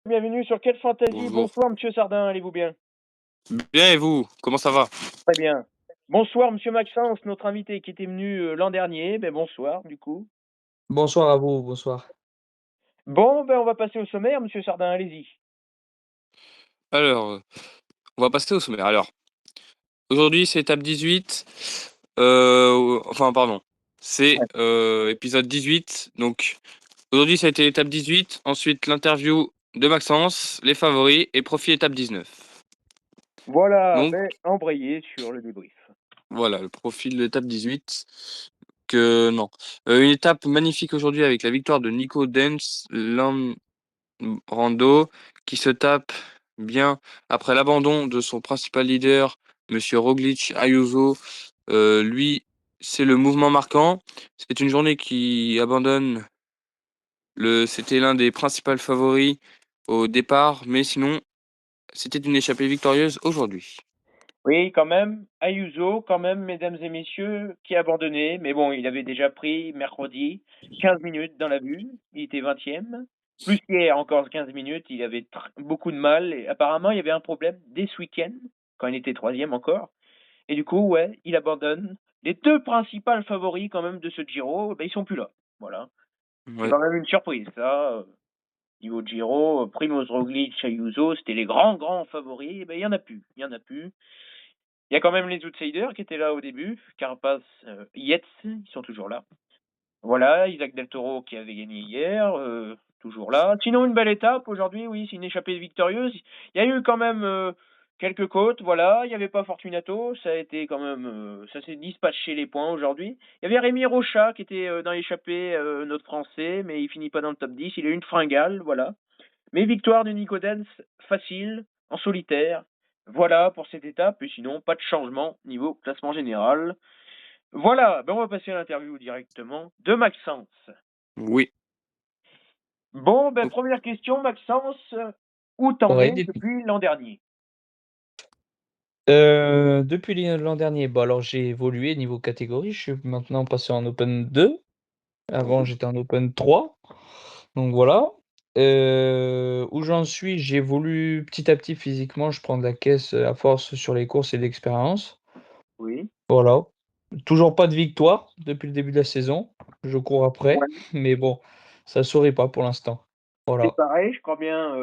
Bienvenue sur Quelle Fantasy. Bonjour. Bonsoir, monsieur Sardin, allez-vous bien? Bien et vous? Comment ça va? Très bien. Bonsoir, monsieur Maxence, notre invité qui était venu l'an dernier. Bonsoir, du coup. Bonsoir à vous, bonsoir. Bon, on va passer au sommaire, monsieur Sardin, allez-y. Alors, on va passer au sommaire. Alors, aujourd'hui, c'est étape 18. Enfin, pardon. C'est épisode 18. Donc, aujourd'hui, ça a été l'étape 18. Ensuite, l'interview de Maxence, les favoris et profil étape 19. Voilà, Donc, embrayé sur le débrief. voilà, le profil de l'étape 18. Non. Une étape magnifique aujourd'hui avec la victoire de Nico Dens, Rando, qui se tape bien après l'abandon de son principal leader, Monsieur Roglic Ayuso. Lui, c'est le mouvement marquant. C'est une journée qui abandonne. C'était l'un des principaux favoris au départ, mais sinon, c'était une échappée victorieuse aujourd'hui. Oui, quand même, Ayuso, quand même, mesdames et messieurs, qui a abandonné. Mais bon, il avait déjà pris mercredi 15 minutes dans la vue. Il était 20e. Plus hier, encore 15 minutes, il avait beaucoup de mal. Et apparemment, il y avait un problème dès ce week-end, quand il était 3e encore. Et du coup, ouais, il abandonne. Les deux principaux favoris quand même de ce Giro, ils sont plus là. Voilà. C'est Ouais. quand même une surprise, ça. Niveau Giro, Primoz Roglic, Ayuso, c'était les grands favoris. Il y en a plus. Il y en a plus. Il y a quand même les outsiders qui étaient là au début. Carapaz, Yates, ils sont toujours là. Voilà, Isaac Del Toro qui avait gagné hier, toujours là. Sinon, une belle étape aujourd'hui, oui, c'est une échappée victorieuse. Il y a eu quand même quelques côtes, voilà. Il n'y avait pas Fortunato, ça a été quand même, ça s'est dispatché les points aujourd'hui. Il y avait Rémi Rocha qui était dans l'échappée, notre Français, mais il finit pas dans le top 10. Il a eu une fringale, voilà. Mais victoire de Nico Dens, facile, en solitaire. Voilà pour cette étape, et sinon, pas de changement niveau classement général. Voilà, on va passer à l'interview directement de Maxence. Oui. Bon, première question, Maxence, où t'en Ouais, es dites- depuis l'an dernier? Depuis l'an dernier, alors j'ai évolué niveau catégorie, je suis maintenant passé en Open 2. Avant, j'étais en Open 3. Donc voilà. Où j'en suis, j'évolue petit à petit physiquement, je prends de la caisse à force sur les courses et l'expérience. Oui. Voilà. Toujours pas de victoire depuis le début de la saison. Je cours après, Ouais. mais bon, ça sourit pas pour l'instant. Voilà. C'est pareil, je crois bien,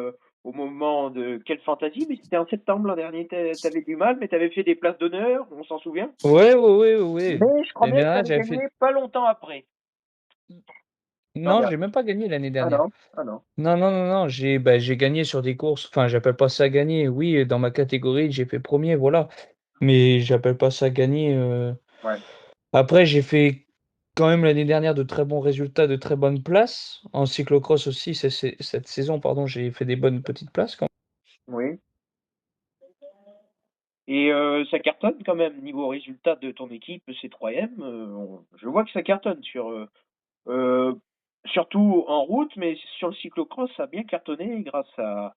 au moment de Quelle Fantasy, mais c'était en septembre l'an dernier, t'avais du mal, mais t'avais fait des places d'honneur, on s'en souvient. Ouais, ouais, ouais, ouais. Mais je crois L'année bien que dernière, t'avais j'avais gagné fait. pas longtemps après. L'an Non, j'ai dernier. même pas gagné l'année Ah dernière. non, ah non. Non, non, non, non, j'ai gagné sur des courses. Enfin, j'appelle pas ça gagner. Oui, dans ma catégorie, j'ai fait premier, voilà. Mais j'appelle pas ça gagner. Ouais. Après, j'ai fait quand même l'année dernière de très bons résultats, de très bonnes places. En cyclocross aussi, cette saison, pardon, j'ai fait des bonnes petites places quand Oui. Et ça cartonne quand même niveau résultat de ton équipe, c'est 3e. Je vois que ça cartonne euh, surtout en route, mais sur le cyclocross, ça a bien cartonné grâce à.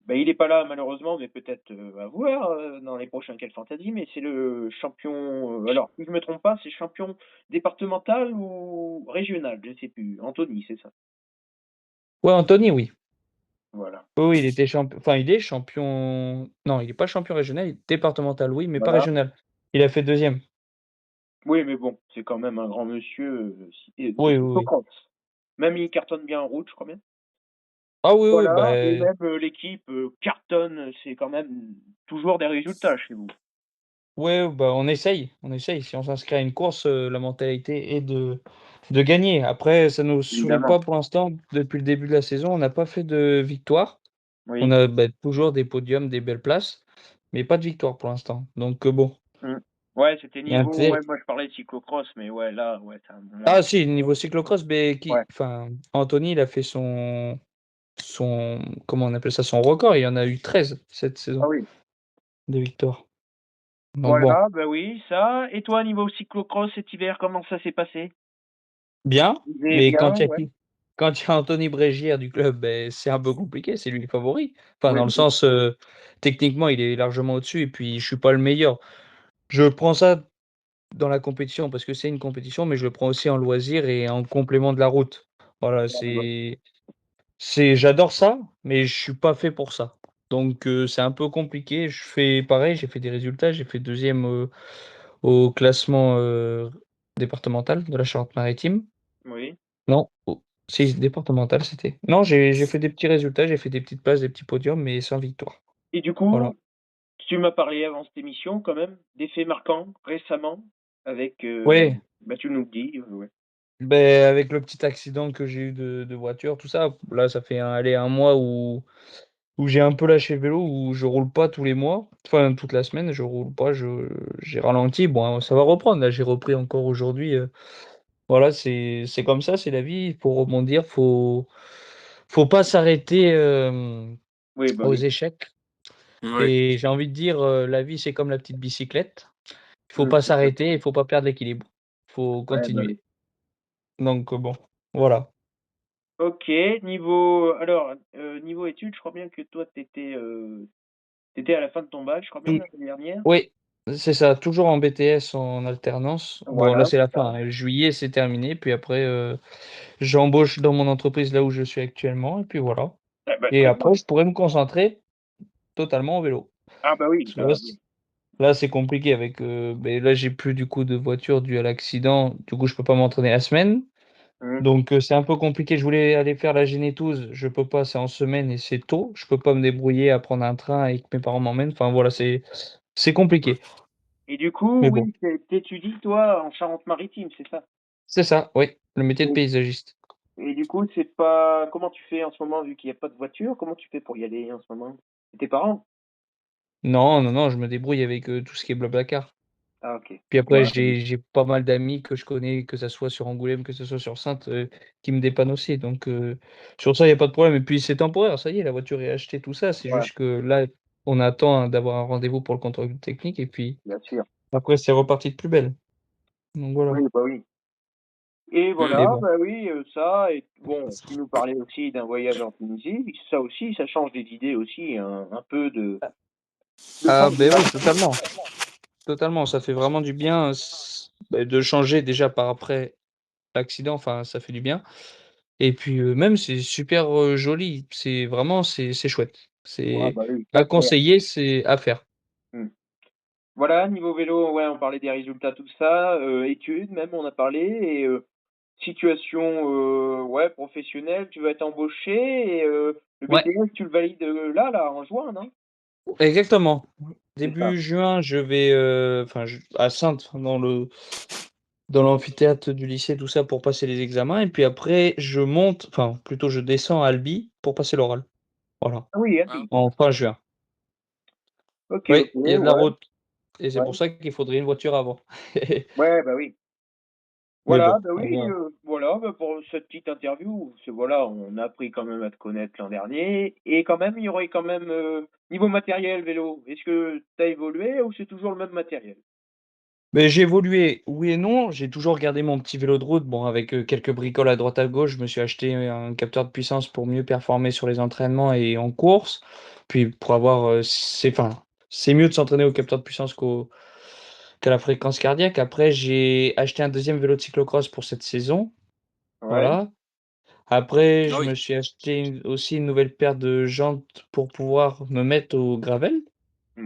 Il n'est pas là malheureusement, mais peut-être à voir dans les prochains Quelle Fantasy. Mais c'est le champion. Alors, si je me trompe pas, c'est champion départemental ou régional, je sais plus. Anthony, c'est ça. Ouais, Anthony, oui. Voilà. Oui, oui, il était champion. Enfin, il est champion. Non, il est pas champion régional, il est départemental, oui, mais pas Voilà. régional. Il a fait deuxième. Oui, mais bon, c'est quand même un grand monsieur de Oui, oui, oui. cyclocross. Même il cartonne bien en route, je crois bien. Ah oui, oui, Voilà, et bah. même l'équipe cartonne, c'est quand même toujours des résultats chez vous. Ouais, bah, on essaye, on essaye. Si on s'inscrit à une course, la mentalité est de gagner. Après, ça nous sourit Évidemment. pas pour l'instant. Depuis le début de la saison, on n'a pas fait de victoire. On Oui. a, toujours des podiums, des belles places, mais pas de victoire pour l'instant. Donc bon, Mmh. Ouais, c'était il y a un niveau petit. ouais, moi je parlais de cyclocross, mais ouais, là, ouais, c'est un moins. Ah si, niveau cyclocross, beh, Ouais. Anthony, il a fait son comment on appelle ça? Son record. Il y en a eu 13 cette Ah saison oui. de victoires. Donc bon, Voilà, oui, ça. Et toi, niveau cyclocross cet hiver, comment ça s'est passé? bien, Tu disais mais bien, ouais. quand il y a Anthony Brégière du club, beh, c'est un peu compliqué, c'est lui le favori. Enfin, Oui, dans le oui. sens, techniquement, il est largement au-dessus et puis je suis pas le meilleur. Je prends ça dans la compétition parce que c'est une compétition, mais je le prends aussi en loisir et en complément de la route. Voilà, Ouais, ouais. J'adore ça, mais je suis pas fait pour ça. Donc c'est un peu compliqué. Je fais pareil, j'ai fait des résultats, j'ai fait 2e au classement départemental de la Charente-Maritime. Oui. Non, si, départemental c'était. Non, j'ai fait des petits résultats, j'ai fait des petites places, des petits podiums, mais sans victoire. Et du Voilà. coup, tu m'as parlé avant cette émission quand même des faits marquants récemment avec, Ouais, bah, tu nous le dis, ouais. ben avec le petit accident que j'ai eu de voiture, tout ça, là ça fait un mois où j'ai un peu lâché le vélo, où je roule pas tous les mois, enfin toute la semaine, je roule pas, j'ai ralenti. Bon, ça va reprendre, là j'ai repris encore aujourd'hui. Voilà, c'est comme ça, c'est la vie, il faut rebondir, faut pas s'arrêter Oui, bah aux oui. échecs. Ouais. Et j'ai envie de dire, la vie c'est comme la petite bicyclette, il faut Mmh, pas tout à s'arrêter, fait. il faut pas perdre l'équilibre, faut Ouais, bah continuer. oui. Donc bon, voilà. OK, niveau alors, niveau études, je crois bien que toi tu étais à la fin de ton bac, je crois bien Tou l'année dernière? Oui, c'est ça, toujours en BTS en alternance. Bon là Voilà, c'est c'est la ça. fin, hein, juillet c'est terminé, puis après, j'embauche dans mon entreprise là où je suis actuellement et puis voilà. Ah bah, Et très bien. après je pourrais me concentrer totalement au vélo. Ah bah oui, Parce que ça, oui. là c'est compliqué avec, là j'ai plus du coup de voiture due à l'accident, du coup je peux pas m'entraîner la semaine. Mmh. Donc c'est un peu compliqué. Je voulais aller faire la Génétouse, je peux pas, c'est en semaine et c'est tôt. Je peux pas me débrouiller à prendre un train et que mes parents m'emmènent. Enfin voilà, c'est compliqué. Et du coup, Mais bon, oui, tu étudies toi en Charente-Maritime, c'est ça? c'est ça, oui, le métier de Et paysagiste. et du coup, c'est pas comment tu fais en ce moment vu qu'il y a pas de voiture? Comment tu fais pour y aller en ce moment? C'est tes parents? Non, non, non, je me débrouille avec, tout ce qui est Blablacar. Ah OK. Puis après Ouais, bah oui. j'ai pas mal d'amis que je connais, que ça soit sur Angoulême, que ce soit sur Saintes, qui me dépannent aussi. Donc sur ça, il y a pas de problème et puis c'est temporaire, ça y est, la voiture est achetée, tout ça. C'est Ouais, juste que là, on attend, d'avoir un rendez-vous pour le contrôle technique et puis bien sûr. après c'est reparti de plus belle. Donc voilà. Oui, bah oui. Et Mmh. Mais voilà, bon. bah oui, ça et bon, tu nous parlais aussi d'un voyage en Tunisie. Ça aussi, ça change des idées aussi, un peu de Ah changer beh, d'air. oui, totalement, totalement. Ça fait vraiment du bien, de changer déjà par après l'accident, enfin ça fait du bien et puis, même c'est super, joli. C'est vraiment c'est chouette. Ouais, C'est bah oui, à ça c'est conseiller, c'est à faire. mmh. Voilà, niveau vélo, ouais, on parlait des résultats, tout ça, études même, on a parlé et situation, ouais, professionnelle, tu vas être embauché et le Ouais, BTS, tu le valides, là, en juin, non? exactement. C'est ça. Début juin, je vais, enfin je à Saintes, dans l'amphithéâtre du lycée, tout ça, pour passer les examens et puis après je monte, enfin plutôt je descends à Albi pour passer l'oral. Voilà, Ah oui, Ah, Albi. en fin juin. OK, Oui, OK, il y a de la ouais, route et c'est ouais. pour ça qu'il faudrait une voiture avant. Ouais, bah oui. Mais Voilà, bon, bah on oui, verra. voilà, bah, pour cette petite interview, c'est voilà, on a appris quand même à te connaître l'an dernier et quand même, il y aurait quand même, niveau matériel vélo, est-ce que tu as évolué ou c'est toujours le même matériel? Mais j'ai évolué, oui et non. J'ai toujours gardé mon petit vélo de route, bon avec, quelques bricoles à droite à gauche. Je me suis acheté un capteur de puissance pour mieux performer sur les entraînements et en course. Puis pour avoir, c'est mieux de s'entraîner au capteur de puissance qu'à la fréquence cardiaque. Après j'ai acheté un deuxième vélo de cyclocross pour cette saison, Ouais, voilà. Après ah je oui. me suis acheté aussi une nouvelle paire de jantes pour pouvoir me mettre au gravel.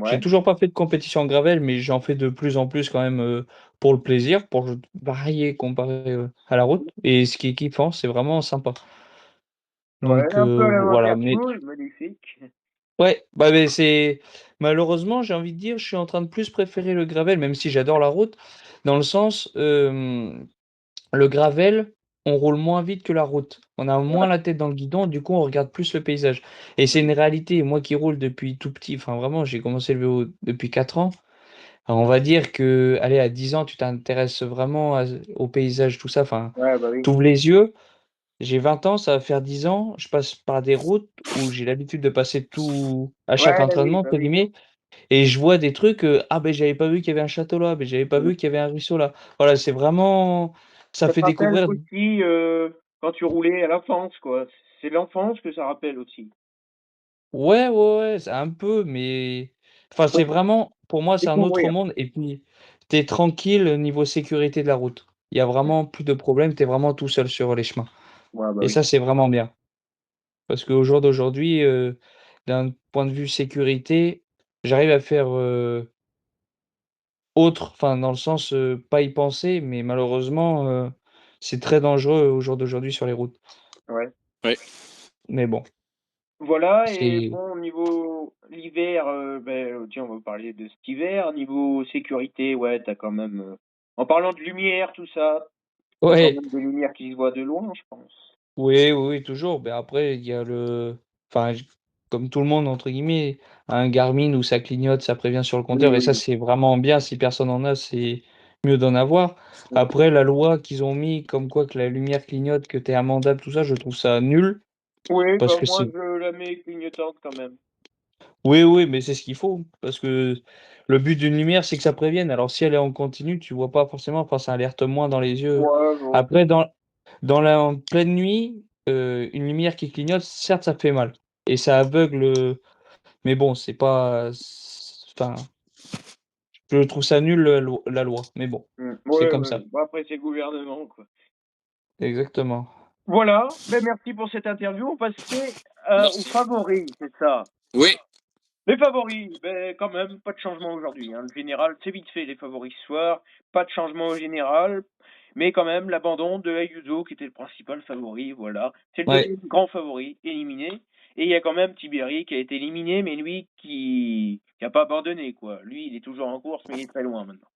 J'ai ouais, toujours pas fait de compétition en gravel, mais j'en fais de plus en plus quand même, pour le plaisir, pour varier comparé, à la route et ce qui est kiffant, c'est vraiment sympa. ouais, Donc un peu à la voilà, mais Waterpool, magnifique. ouais, bah, mais c'est malheureusement, j'ai envie de dire, je suis en train de plus préférer le gravel, même si j'adore la route, dans le sens, le gravel, on roule moins vite que la route. On a moins Ouais, la tête dans le guidon, du coup, on regarde plus le paysage et c'est mmh, une réalité. Moi qui roule depuis tout petit, enfin vraiment, j'ai commencé le vélo depuis 4 ans. Alors, on va dire que, allez, à 10 ans, tu t'intéresses vraiment au paysage, tout ça, enfin, ouais, bah oui. tu ouvres les yeux. J'ai 20 ans, ça va faire 10 ans, je passe par des routes où j'ai l'habitude de passer tout à chaque Ouais, oui, entraînement, bah entre oui. guillemets, et je vois des trucs, «Ah ben j'avais pas vu qu'il y avait un château là, ben j'avais pas Mmh. vu qu'il y avait un ruisseau là». Voilà, c'est vraiment ça Ça te fait rappelle découvrir. aussi, quand tu roulais à l'enfance, quoi. C'est l'enfance que ça rappelle aussi. Ouais, ouais, ouais, c'est un peu, mais enfin, Ouais, c'est vraiment pour moi, c'est un autre découvrir. monde et puis tu es tranquille au niveau sécurité de la route. Il y a Mmh. vraiment plus de problèmes, tu es vraiment tout seul sur les chemins. Ouais, bah Et oui. ça, c'est vraiment bien. Parce qu'au jour d'aujourd'hui, d'un point de vue sécurité, j'arrive à faire, autre, enfin dans le sens, pas y penser, mais malheureusement, c'est très dangereux au jour d'aujourd'hui sur les routes. Ouais. Ouais. Mais bon, Voilà et c'est bon niveau l'hiver, tiens on va parler de cet hiver. Niveau sécurité, ouais, tu quand même, en parlant de lumière tout ça, tu quand ouais, même des lumières qui se voient de loin, je pense. oui, oui, oui, toujours. Mais après, il y a le enfin, j comme tout le monde entre guillemets, un Garmin où ça clignote, ça prévient sur le Oui, compteur et ça, oui. c'est vraiment bien. Si personne en a, c'est mieux d'en avoir. Mmh. Après, la loi qu'ils ont mis comme quoi que la lumière clignote, que tu es amendable, tout ça, je trouve ça nul Oui, parce bah, que moi c'est je la mets clignotante quand même. oui, oui, mais c'est ce qu'il faut parce que le but d'une lumière, c'est que ça prévienne. Alors si elle est en continu, tu vois pas forcément, enfin, ça alerte moins dans les yeux. Ouais, bon. Après dans la en pleine nuit, une lumière qui clignote, certes, ça fait mal et ça aveugle, mais bon, c'est pas enfin, je trouve ça nul, la loi, mais bon, c'est Ouais, comme ouais, ça. bon après c'est le gouvernement, quoi. Exactement. Voilà, merci pour cette interview. On passait, aux Merci. favoris, c'est ça. Oui, Les favoris, quand même, pas de changement aujourd'hui, hein. Le général, c'est vite fait les favoris ce soir, pas de changement au général, mais quand même l'abandon de Ayuso qui était le principal favori, voilà. C'est le Ouais, deuxième grand favori, éliminé. Et il y a quand même Tiberi qui a été éliminé, mais lui qui a pas abandonné, quoi. Lui, il est toujours en course, mais il est très loin maintenant.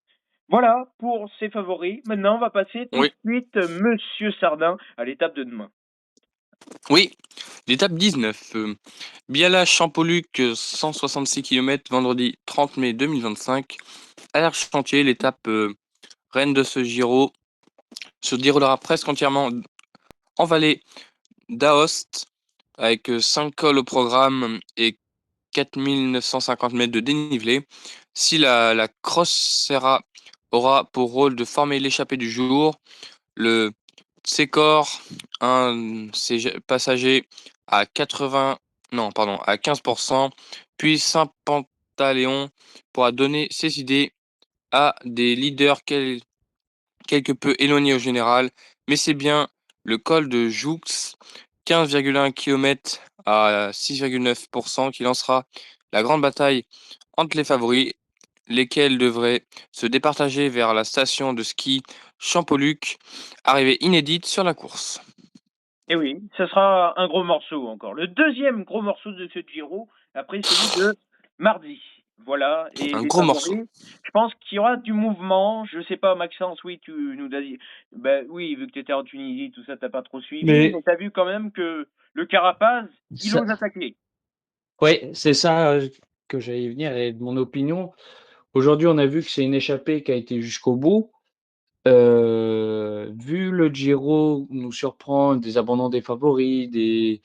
Voilà pour ses favoris. Maintenant, on va passer tout de oui, suite, Monsieur Sardin, à l'étape de demain. oui. L'étape 19. Biala Champoluc, 166 km, vendredi 30 mai 2025. À l'Arch-Chantier, l'étape reine de ce Giro se déroulera presque entièrement en vallée d'Aoste, avec 5 cols au programme et 4950 mètres de dénivelé. Si la Cross Serra aura pour rôle de former l'échappée du jour, le Secor, un passager à 80, non, pardon, à 15%, puis Saint-Pantaléon pourra donner ses idées à des leaders quelque peu éloignés au général, mais c'est bien le col de Joux, 15,1 km à 6,9% qui lancera la grande bataille entre les favoris, lesquels devraient se départager vers la station de ski Champoluc, arrivée inédite sur la course. Et oui, ce sera un gros morceau encore. Le deuxième gros morceau de ce Giro, après celui de mardi. Voilà, et Un les gros morceau. favoris, je pense qu'il y aura du mouvement. Je sais pas, Maxence, oui, tu nous as dit. Ben oui, vu que tu étais en Tunisie, tout ça, t'as pas trop suivi, mais mais tu as vu quand même que le Carapaz, il ça ose attaquer. ouais, c'est ça, que j'allais y venir et de mon opinion. Aujourd'hui, on a vu que c'est une échappée qui a été jusqu'au bout. Vu le Giro nous surprend, des abandons des favoris, des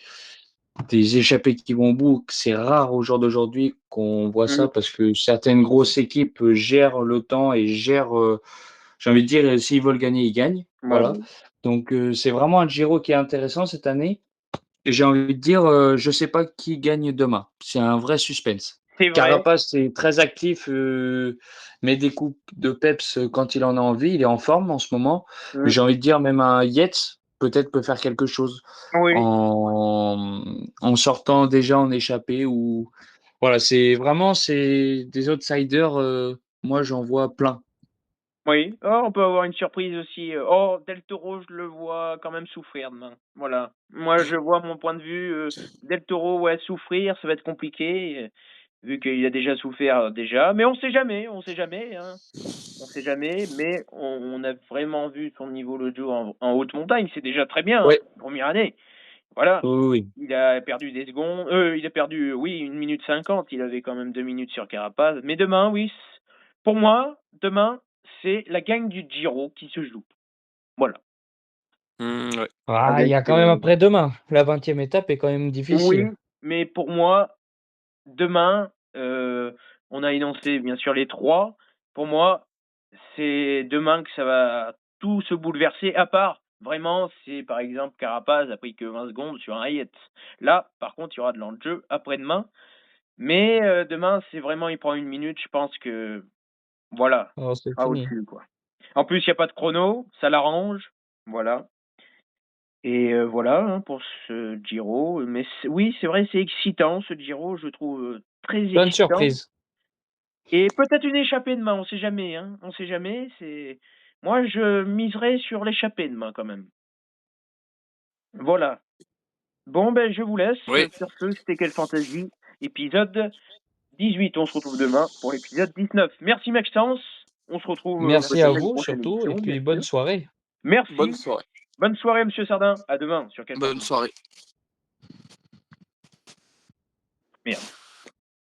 échappées qui vont au bout, c'est rare au jour d'aujourd'hui qu'on voit Mmh. ça parce que certaines grosses équipes, gèrent le temps et gèrent, j'ai envie de dire, s'ils veulent gagner, ils gagnent, voilà. Ouais, Donc c'est vraiment un Giro qui est intéressant cette année et j'ai envie de dire, je sais pas qui gagne demain. C'est un vrai suspense. c'est vrai. Carapaz, c'est très actif, met des coups de peps, quand il en a envie. Il est en forme en ce moment. Mais Mmh. j'ai envie de dire même un Yates, peut-être, peut faire quelque chose Oui. en sortant déjà en échappée ou voilà, c'est des outsiders, moi j'en vois plein. Oui, oh, on peut avoir une surprise aussi. Oh, Del Toro, je le vois quand même souffrir demain. Voilà. Moi, je vois mon point de vue. Del Toro, ouais, souffrir, ça va être compliqué, vu qu'il a déjà souffert déjà. Mais on sait jamais, hein. On sait jamais, mais on a vraiment vu son niveau l'autre jour en haute montagne. C'est déjà très bien, hein, Ouais, pour une première année. Voilà. oui, oui, oui. Il a perdu des secondes. Il a perdu, oui, 1 minute 50. Il avait quand même 2 minutes sur Carapaz. Mais demain, oui, pour moi, demain, c'est la gagne du Giro qui se joue. Voilà. Ouais. Ah, il y Avec, a quand même après-demain. La 20e étape est quand même oui, difficile. mais pour moi, demain, on a énoncé bien sûr les trois. Pour moi, c'est demain que ça va tout se bouleverser, à part vraiment, c'est par exemple Carapaz a pris que 20 secondes sur un Yates. Là, par contre, il y aura de l'enjeu après-demain. Mais demain, c'est vraiment il prend 1 minute, je pense que voilà, Alors il c'est sera fini. au-dessus, quoi. En plus, il y a pas de chrono, ça l'arrange, voilà. Et voilà, hein, pour ce Giro. Mais oui, c'est vrai, c'est excitant ce Giro, je trouve très Bonne excitant. surprise. Et peut-être une échappée demain, on sait jamais, hein. On sait jamais. Moi, je miserais sur l'échappée demain quand même. Voilà. Bon, ben, je vous laisse. Oui. Sur ce, c'était Quelle Fantasy, épisode 18. On se retrouve demain pour l'épisode 19. Merci Maxence. On se retrouve Merci à peut-être une vous prochaine surtout, et émission, bien puis bonne sûr. soirée. Merci. Bonne soirée. Bonne soirée, Monsieur Sardin. À demain sur Quelle Bonne Fantasy. soirée. Merde.